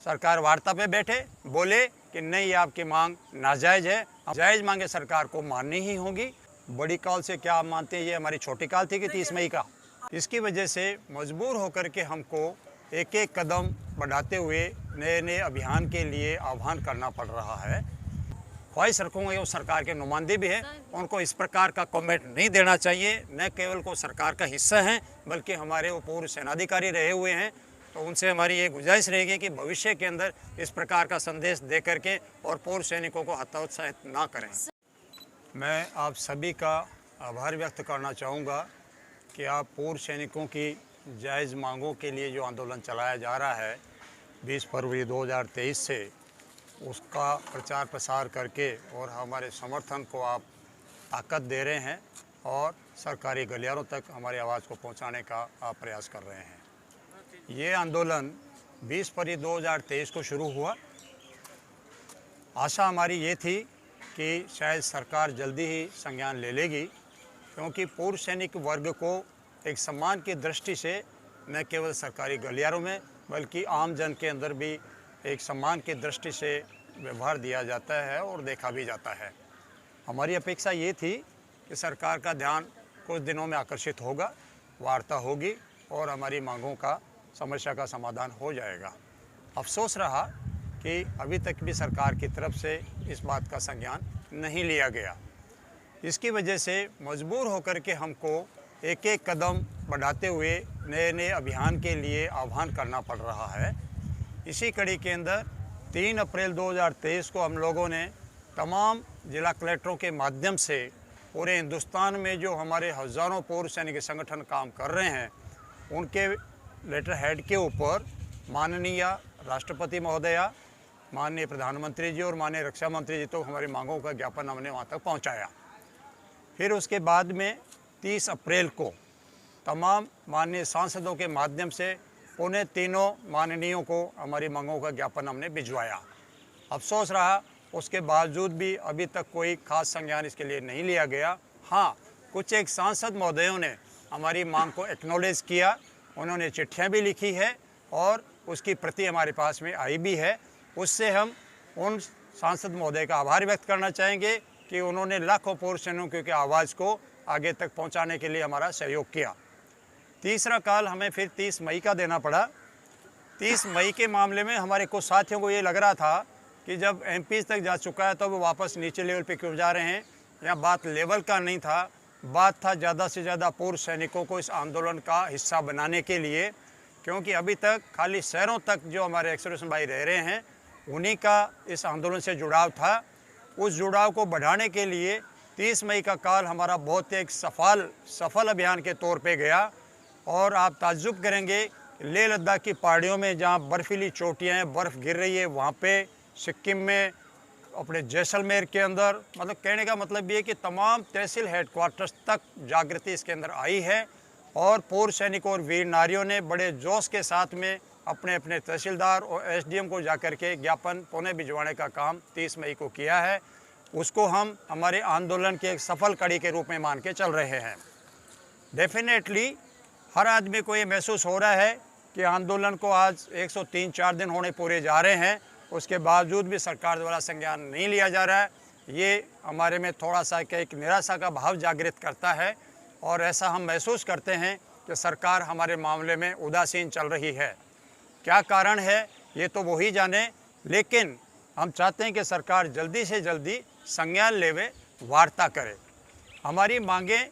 सरकार वार्ता पे बैठे, बोले कि नहीं आपकी मांग नाजायज़ है, जायज़ मांगे सरकार को माननी ही होगी। बड़ी कॉल से क्या आप मानते हैं, ये हमारी छोटी कॉल थी कि 30 मई का। इसकी वजह से मजबूर होकर के हमको एक एक कदम बढ़ाते हुए नए नए अभियान के लिए आह्वान करना पड़ रहा है। ख्वाहिश रखूँगा वो सरकार के नुमाइंदे भी हैं, उनको इस प्रकार का कमेंट नहीं देना चाहिए। न केवल को सरकार का हिस्सा हैं बल्कि हमारे वो पूर्व सेनाधिकारी रहे हुए हैं, तो उनसे हमारी ये गुजारिश रहेगी कि भविष्य के अंदर इस प्रकार का संदेश दे करके और पूर्व सैनिकों को हतोत्साहित ना करें। मैं आप सभी का आभार व्यक्त करना चाहूँगा कि आप पूर्व सैनिकों की जायज़ मांगों के लिए जो आंदोलन चलाया जा रहा है 20 फरवरी 2023 से, उसका प्रचार प्रसार करके और हमारे समर्थन को आप ताकत दे रहे हैं और सरकारी गलियारों तक हमारी आवाज़ को पहुंचाने का आप प्रयास कर रहे हैं। ये आंदोलन 20 फरवरी 2023 को शुरू हुआ। आशा हमारी ये थी कि शायद सरकार जल्दी ही संज्ञान ले लेगी, क्योंकि पूर्व सैनिक वर्ग को एक सम्मान की दृष्टि से न केवल सरकारी गलियारों में बल्कि आम जन के अंदर भी एक सम्मान की दृष्टि से व्यवहार दिया जाता है और देखा भी जाता है। हमारी अपेक्षा ये थी कि सरकार का ध्यान कुछ दिनों में आकर्षित होगा, वार्ता होगी और हमारी मांगों का समस्या का समाधान हो जाएगा। अफसोस रहा कि अभी तक भी सरकार की तरफ से इस बात का संज्ञान नहीं लिया गया। इसकी वजह से मजबूर होकर के हमको एक एक कदम बढ़ाते हुए नए नए अभियान के लिए आह्वान करना पड़ रहा है। इसी कड़ी के अंदर 3 अप्रैल 2023 को हम लोगों ने तमाम जिला कलेक्टरों के माध्यम से पूरे हिंदुस्तान में जो हमारे हज़ारों पूर्व सैनिक संगठन काम कर रहे हैं, उनके लेटर हेड के ऊपर माननीय राष्ट्रपति महोदया, माननीय प्रधानमंत्री जी और माननीय रक्षा मंत्री जी तो हमारी मांगों का ज्ञापन हमने वहाँ तक पहुँचाया। फिर उसके बाद में 30 अप्रैल को तमाम माननीय सांसदों के माध्यम से उन्हें तीनों माननीयों को हमारी मांगों का ज्ञापन हमने भिजवाया। अफसोस रहा उसके बावजूद भी अभी तक कोई खास संज्ञान इसके लिए नहीं लिया गया। हाँ, कुछ एक सांसद महोदयों ने हमारी मांग को एक्नॉलेज किया, उन्होंने चिट्ठियाँ भी लिखी है और उसकी प्रति हमारे पास में आई भी है। उससे हम उन सांसद महोदय का आभार व्यक्त करना चाहेंगे कि उन्होंने लाखों पूर्व सैनिकों की आवाज़ को आगे तक पहुंचाने के लिए हमारा सहयोग किया। तीसरा काल हमें फिर 30 मई का देना पड़ा। 30 मई के मामले में हमारे कुछ साथियों को ये लग रहा था कि जब एमपी तक जा चुका है तो वो वापस नीचे लेवल पे क्यों जा रहे हैं। यहाँ बात लेवल का नहीं था, बात था ज़्यादा से ज़्यादा पूर्व सैनिकों को इस आंदोलन का हिस्सा बनाने के लिए, क्योंकि अभी तक खाली शहरों तक जो हमारे एक्सप्रेशन भाई रह रहे हैं उन्हीं का इस आंदोलन से जुड़ाव था। उस जुड़ाव को बढ़ाने के लिए 30 मई का काल हमारा बहुत एक सफल अभियान के तौर पे गया। और आप ताज्जुब करेंगे, लेह लद्दाख की पहाड़ियों में जहाँ बर्फीली चोटियाँ हैं, बर्फ़ गिर रही है, वहाँ पे सिक्किम में, अपने जैसलमेर के अंदर, मतलब कहने का मतलब ये है कि तमाम तहसील हेडक्वार्टर्स तक जागृति इसके अंदर आई है। और पूर्व सैनिकों और वीर नारियों ने बड़े जोश के साथ में अपने अपने तहसीलदार और एसडीएम को जाकर के ज्ञापन पुनः भिजवाने का काम 30 मई को किया है। उसको हम हमारे आंदोलन के एक सफल कड़ी के रूप में मान के चल रहे हैं। डेफिनेटली हर आदमी को ये महसूस हो रहा है कि आंदोलन को आज 103-4 दिन होने पूरे जा रहे हैं, उसके बावजूद भी सरकार द्वारा संज्ञान नहीं लिया जा रहा है। ये हमारे में थोड़ा सा एक निराशा का भाव जागृत करता है और ऐसा हम महसूस करते हैं कि सरकार हमारे मामले में उदासीन चल रही है। क्या कारण है ये तो वो ही जाने, लेकिन हम चाहते हैं कि सरकार जल्दी से जल्दी संज्ञान लेवे, वार्ता करे। हमारी मांगें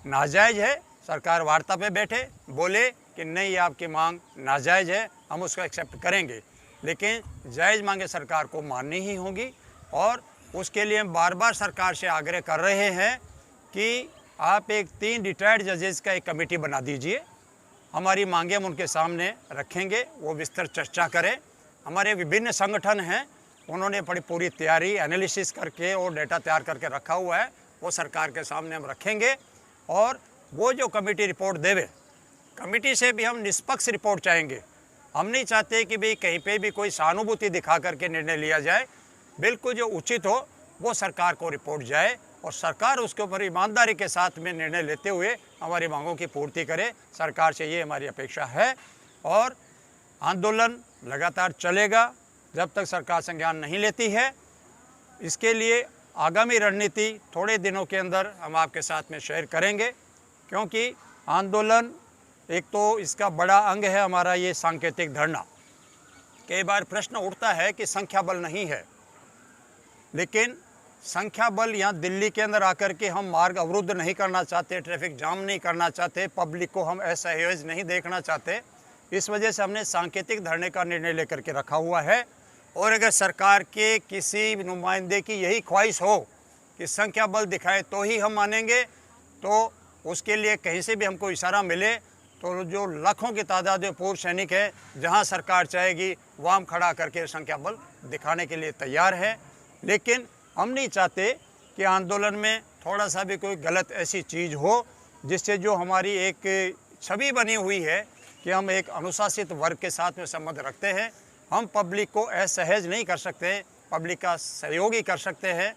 नाजायज़ है, सरकार वार्ता पे बैठे, बोले कि नहीं आपकी मांग नाजायज़ है, हम उसको एक्सेप्ट करेंगे, लेकिन जायज़ मांगे सरकार को माननी ही होगी। और उसके लिए हम बार बार सरकार से आग्रह कर रहे हैं कि आप एक 3 रिटायर्ड जजेस का एक कमेटी बना दीजिए। हमारी मांगें हम उनके सामने रखेंगे, वो विस्तार चर्चा करें। हमारे विभिन्न संगठन हैं, उन्होंने बड़ी पूरी तैयारी एनालिसिस करके और डेटा तैयार करके रखा हुआ है, वो सरकार के सामने हम रखेंगे। और वो जो कमेटी रिपोर्ट देवे, कमेटी से भी हम निष्पक्ष रिपोर्ट चाहेंगे। हम नहीं चाहते कि भाई कहीं पे भी कोई सहानुभूति दिखा करके निर्णय लिया जाए। बिल्कुल जो उचित हो वो सरकार को रिपोर्ट जाए और सरकार उसके ऊपर ईमानदारी के साथ में निर्णय लेते हुए हमारी मांगों की पूर्ति करे। सरकार से ये हमारी अपेक्षा है। और आंदोलन लगातार चलेगा जब तक सरकार संज्ञान नहीं लेती है। इसके लिए आगामी रणनीति थोड़े दिनों के अंदर हम आपके साथ में शेयर करेंगे, क्योंकि आंदोलन एक तो इसका बड़ा अंग है हमारा ये सांकेतिक धरना। कई बार प्रश्न उठता है कि संख्या बल नहीं है, लेकिन संख्या बल यहाँ दिल्ली के अंदर आकर के हम मार्ग अवरुद्ध नहीं करना चाहते, ट्रैफिक जाम नहीं करना चाहते, पब्लिक को हम असहज नहीं देखना चाहते। इस वजह से हमने सांकेतिक धरने का निर्णय लेकर के रखा हुआ है। और अगर सरकार के किसी नुमाइंदे की यही ख्वाहिश हो कि संख्या बल दिखाए तो ही हम मानेंगे, तो उसके लिए कहीं से भी हमको इशारा मिले तो जो लाखों की तादाद में पूर्व सैनिक है, जहां सरकार चाहेगी वहाँ हम खड़ा करके संख्या बल दिखाने के लिए तैयार है। लेकिन हम नहीं चाहते कि आंदोलन में थोड़ा सा भी कोई गलत ऐसी चीज़ हो जिससे जो हमारी एक छवि बनी हुई है कि हम एक अनुशासित वर्ग के साथ में संबंध रखते हैं। हम पब्लिक को असहज नहीं कर सकते, पब्लिक का सहयोग ही कर सकते हैं,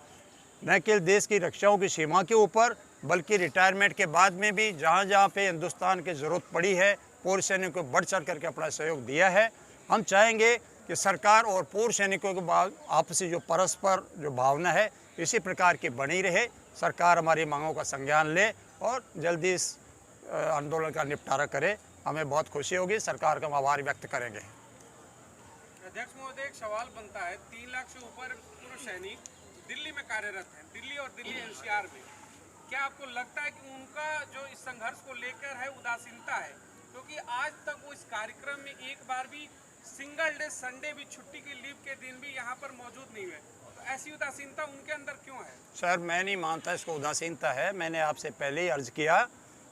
न केवल देश की रक्षाओं की सीमा के ऊपर बल्कि रिटायरमेंट के बाद में भी जहाँ जहाँ पे हिंदुस्तान की ज़रूरत पड़ी है पूर्व सैनिकों को बढ़ चढ़ करके अपना सहयोग दिया है। हम चाहेंगे कि सरकार और पूर्व सैनिकों के बाद आपसी जो परस्पर जो भावना है इसी प्रकार की बनी रहे। सरकार हमारी मांगों का संज्ञान ले और जल्दी इस आंदोलन का निपटारा करे, हमें बहुत खुशी होगी। सरकार का हम आभार व्यक्त करेंगे। अध्यक्ष महोदय, एक सवाल बनता है, 3 लाख से ऊपर पूर्व सैनिक दिल्ली में कार्यरत हैं, दिल्ली और दिल्ली एनसीआर में। क्या आपको लगता है कि उनका जो इस संघर्ष को लेकर है उदासीनता है? क्योंकि आज तक वो इस कार्यक्रम में एक बार भी सिंगल डे संडे भी छुट्टी की लीव के दिन भी यहाँ पर मौजूद नहीं हुए, तो ऐसी उदासीनता उनके अंदर क्यों है? सर, मैं नहीं मानता इसको उदासीनता है। मैंने आपसे पहले ही अर्ज किया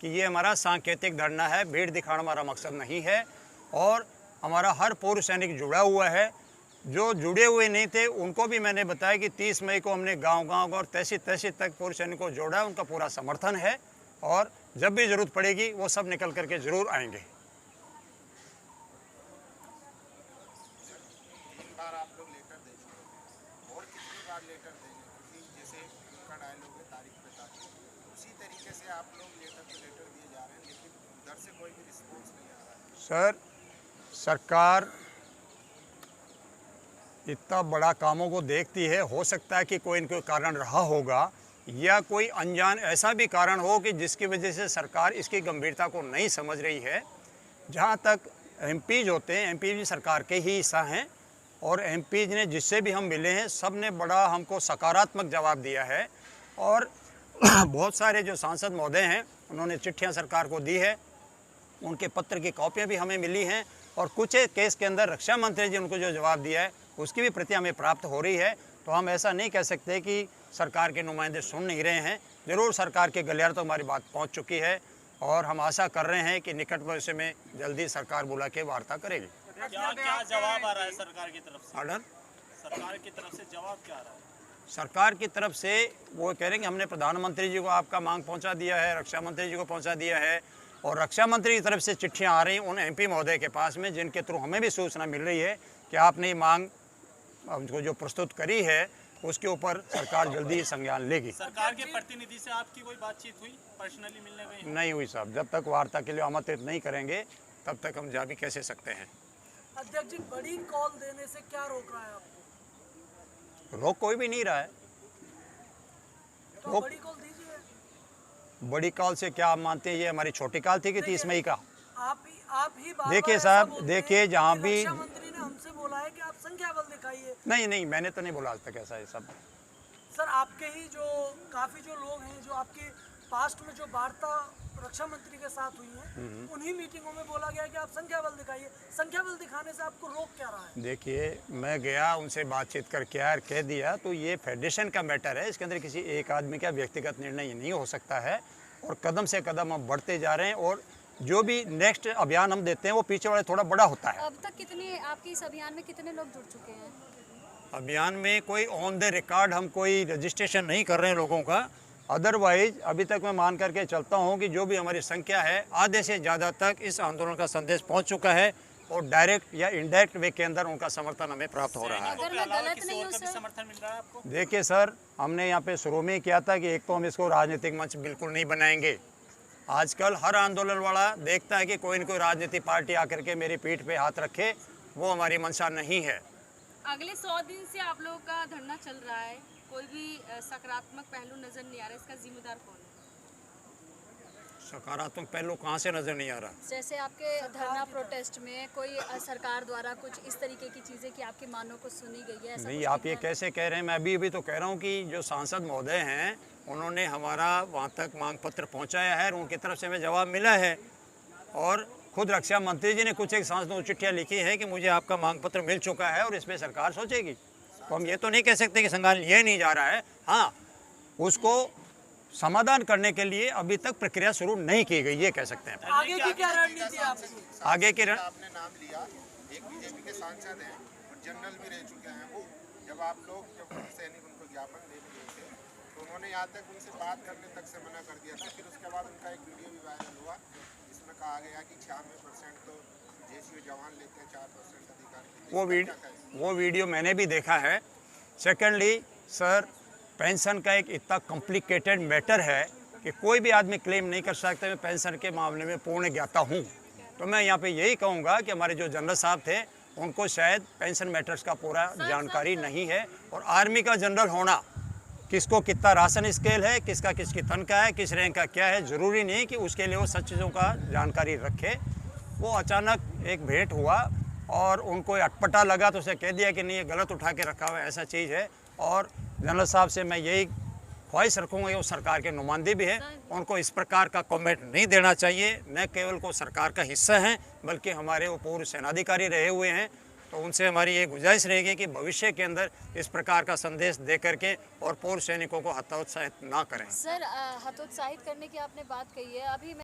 कि ये हमारा सांकेतिक धरना है, भीड़ दिखाना हमारा मकसद नहीं है। और हमारा हर पूर्व सैनिक जुड़ा हुआ है। जो जुड़े हुए नहीं थे उनको भी मैंने बताया कि 30 मई को हमने गांव-गांव और तहसील तक पूर्व सैनिकों को जोड़ा, उनका पूरा समर्थन है और जब भी ज़रूरत पड़ेगी वो सब निकल करके ज़रूर आएंगे। सर, सरकार इतना बड़ा कामों को देखती है, हो सकता है कि कोई न कोई कारण रहा होगा या कोई अनजान ऐसा भी कारण हो कि जिसकी वजह से सरकार इसकी गंभीरता को नहीं समझ रही है। जहाँ तक एमपीज होते हैं, एमपी भी सरकार के ही हिस्सा हैं और एमपीज ने जिससे भी हम मिले हैं सब ने बड़ा हमको सकारात्मक जवाब दिया है। और बहुत सारे जो सांसद महोदय हैं उन्होंने चिट्ठियाँ सरकार को दी है, उनके पत्र की कॉपियाँ भी हमें मिली हैं और कुछ केस के अंदर रक्षा मंत्री जी उनको जो जवाब दिया है उसकी भी प्रति हमें प्राप्त हो रही है। तो हम ऐसा नहीं कह सकते कि सरकार के नुमाइंदे सुन नहीं रहे हैं। ज़रूर सरकार के गलियारे तो हमारी बात पहुंच चुकी है और हम आशा कर रहे हैं कि निकट भविष्य में जल्दी सरकार बुला के वार्ता करेगी। क्या जवाब आ रहा है सरकार की तरफ से? ऑर्डर सरकार की तरफ से जवाब क्या आ रहा है? सरकार की तरफ से वो कह रहे हैं कि हमने प्रधानमंत्री जी को आपका मांग पहुँचा दिया है, रक्षा मंत्री जी को पहुँचा दिया है और रक्षा मंत्री की तरफ से चिट्ठियाँ आ रही हैं उन एमपी महोदय के पास में, जिनके थ्रू हमें भी सूचना मिल रही है कि आपने ये मांग हमको जो प्रस्तुत करी है उसके ऊपर सरकार जल्दी ही संज्ञान लेगी। सरकार के प्रतिनिधि से आपकी कोई बातचीत हुई, पर्सनली मिलने गई? नहीं हुई साहब, जब तक वार्ता के लिए आमंत्रित नहीं करेंगे तब तक हम जा भी कैसे सकते हैं। अध्यक्ष जी, बड़ी कॉल देने से क्या रोक रहा है आपको? रोक कोई भी नहीं रहा है। तो बड़ी कॉल दीजिए। बड़ी कॉल से क्या आप मानते हैं ये हमारी छोटी कॉल थी कि 30 मई का? आप ही देखिए साहब, देखिए जहाँ भी रक्षा मंत्री ने हमसे बोला है कि आप संख्या बल दिखाइए। नहीं, मैंने तो नहीं बोला आज तक ऐसा है सब। सर, आपके ही जो काफी जो लोग हैं जो आपके पास्ट में जो वार्ता रक्षा मंत्री के साथ हुई है उन्हीं मीटिंगों में बोला गया कि आप संख्या बल दिखाइए। संख्या बल दिखाने से आपको रोक क्या रहा है? देखिए, मैं गया उनसे बातचीत करके यार कह दिया, तो ये फेडरेशन का मैटर है, इसके अंदर किसी एक आदमी का व्यक्तिगत निर्णय नहीं हो सकता है और कदम से कदम हम बढ़ते जा रहे हैं और जो भी नेक्स्ट अभियान हम देते हैं वो पीछे वाले थोड़ा बड़ा होता है। अब तक कितने आपके इस अभियान में कितने लोग जुड़ चुके हैं? अभियान में कोई ऑन द रिकॉर्ड हम कोई रजिस्ट्रेशन नहीं कर रहे हैं लोगों का। अदरवाइज अभी तक मैं मान करके चलता हूं कि जो भी हमारी संख्या है आधे से ज़्यादा तक इस आंदोलन का संदेश पहुंच चुका है और डायरेक्ट या इनडायरेक्ट वे के अंदर उनका समर्थन हमें प्राप्त हो रहा है। अगर मैं गलत नहीं हूँ सर, समर्थन मिल रहा है आपको? देखिए सर, हमने यहाँ पे शुरू में किया था कि एक तो हम इसको राजनीतिक मंच बिल्कुल नहीं बनाएंगे। आजकल हर आंदोलन वाला देखता है कि कोई न कोई राजनीतिक पार्टी आकर के मेरी पीठ पे हाथ रखे वो हमारी मंशा नहीं है। अगले 100 दिन से आप लोगों का धरना चल रहा है, कोई भी सकारात्मक पहलू नजर नहीं आ रहा, इसका जिम्मेदार कौन है? सकारात्मक पहलू कहाँ से नज़र नहीं आ रहा? जैसे आपके धरना प्रोटेस्ट में कोई सरकार द्वारा कुछ इस तरीके की चीज़ें कि आपकी मांगों को सुनी गई है, ऐसा नहीं, कुछ आप ये दिखा- कैसे कह रहे हैं? मैं अभी तो कह रहा हूँ कि जो सांसद महोदय हैं उन्होंने हमारा वहाँ तक मांग पत्र पहुँचाया है और उनकी तरफ से हमें जवाब मिला है। और खुद रक्षा मंत्री जी ने कुछ एक सांसदों को चिट्ठियाँ लिखी है कि मुझे आपका मांग पत्र मिल चुका है और इस पर सरकार सोचेगी। तो हम ये तो नहीं कह सकते कि संज्ञान ये नहीं जा रहा है। हाँ, उसको समाधान करने के लिए अभी तक प्रक्रिया शुरू नहीं की गई, ये कह सकते हैं। आगे की क्या रणनीति है आपकी? आगे की आपने नाम लिया, एक बीजेपी के सांसद हैं और जनरल भी रह चुके हैं वो। जब आप लोग सैनिक उनको ज्ञापन दे दिए थे तो उन्होंने यहाँ तक उनसे बात करने तक से मना कर दिया था। फिर उसके बाद उनका एक वीडियो भी वायरल हुआ जिसमें कहा गया कि 96% तो जेसीओ जवान लेते हैं, 4% अधिकारी। वो वीडियो मैंने भी देखा है। सेकेंडली सर, पेंशन का एक इतना कॉम्प्लिकेटेड मैटर है कि कोई भी आदमी क्लेम नहीं कर सकता मैं पेंशन के मामले में पूर्ण ज्ञाता हूँ। तो मैं यहाँ पे यही कहूँगा कि हमारे जो जनरल साहब थे उनको शायद पेंशन मैटर्स का पूरा जानकारी नहीं है। और आर्मी का जनरल होना, किसको कितना राशन स्केल है, किसका किसकी तनख्वाह है, किस रैंक का क्या है, ज़रूरी नहीं कि उसके लिए वो सब चीज़ों का जानकारी रखे। वो अचानक एक भेंट हुआ और उनको अटपटा लगा तो उसे कह दिया कि नहीं, ये गलत उठा के रखा हुआ है, ऐसा चीज़ है। और जनरल साहब से मैं यही ख्वाहिश रखूँगा कि वो सरकार के नुमाइंदे भी हैं, उनको इस प्रकार का कमेंट नहीं देना चाहिए। न केवल को सरकार का हिस्सा हैं बल्कि हमारे वो पूर्व सेनाधिकारी रहे हुए हैं। तो उनसे हमारी ये गुजारिश रहेगी कि भविष्य के अंदर इस प्रकार का संदेश दे करके और पूर्व सैनिकों को हतोत्साहित ना करें। सर हतोत्साहित करने की आपने बात कही है। अभी